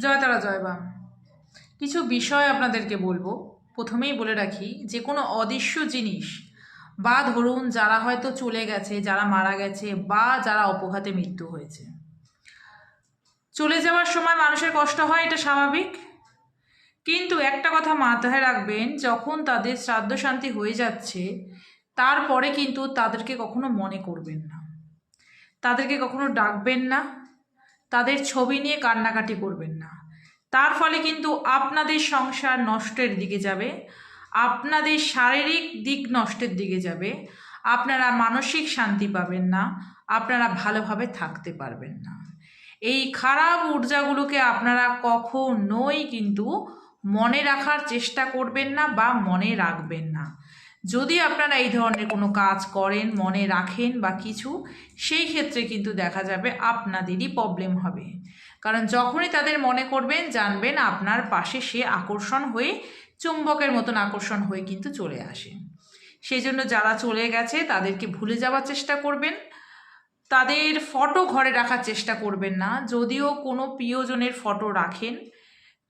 জয় তারা জয় বাম। কিছু বিষয় আপনাদেরকে বলবো। প্রথমেই বলে রাখি, যে কোনো অদৃশ্য জিনিস বা ধরুন যারা হয়তো চলে গেছে, যারা মারা গেছে বা যারা অপঘাতে মৃত্যু হয়েছে, চলে যাওয়ার সময় মানুষের কষ্ট হয়, এটা স্বাভাবিক। কিন্তু একটা কথা মাথায় রাখবেন, যখন তাদের শ্রাদ্ধ শান্তি হয়ে যাচ্ছে তারপরে কিন্তু তাদেরকে কখনো মনে করবেন না, তাদেরকে কখনো ডাকবেন না, তাদের ছবি নিয়ে কান্নাকাটি করবেন না। তার ফলে কিন্তু আপনাদের সংসার নষ্টের দিকে যাবে, আপনাদের শারীরিক দিক নষ্টের দিকে যাবে, আপনারা মানসিক শান্তি পাবেন না, আপনারা ভালোভাবে থাকতে পারবেন না। এই খারাপ ঊর্জাগুলোকে আপনারা কখনোই কিন্তু মনে রাখার চেষ্টা করবেন না বা মনে রাখবেন না। যদি আপনারা এই ধরনের কোনো কাজ করেন, মনে রাখেন বা কিছু, সেই ক্ষেত্রে কিন্তু দেখা যাবে আপনাদেরই প্রবলেম হবে। কারণ যখনই তাদের মনে করবেন, জানবেন আপনার পাশে সে আকর্ষণ হয়ে, চুম্বকের মতন আকর্ষণ হয়ে কিন্তু চলে আসে। সেই জন্য যারা চলে গেছে তাদেরকে ভুলে যাওয়ার চেষ্টা করবেন, তাদের ফটো ঘরে রাখার চেষ্টা করবেন না। যদিও কোনো প্রিয়জনের ফটো রাখেন,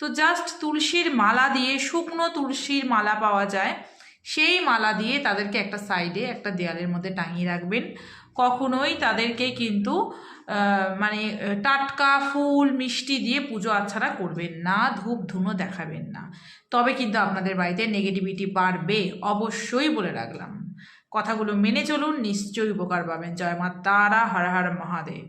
তো জাস্ট তুলসীর মালা দিয়ে, শুকনো তুলসীর মালা পাওয়া যায়, সেই মালা দিয়ে তাদেরকে একটা সাইডে, একটা দেয়ালের মধ্যে টাঙিয়ে রাখবেন। কখনোই তাদেরকে কিন্তু টাটকা ফুল মিষ্টি দিয়ে পুজো আচ্ছাড়া করবেন না, ধূপ ধুনো দেখাবেন না। তবে কিন্তু আপনাদের বাড়িতে নেগেটিভিটি বাড়বে, অবশ্যই বলে রাখলাম। কথাগুলো মেনে চলুন, নিশ্চয়ই উপকার পাবেন। জয় মা তারা, হর হর মহাদেব।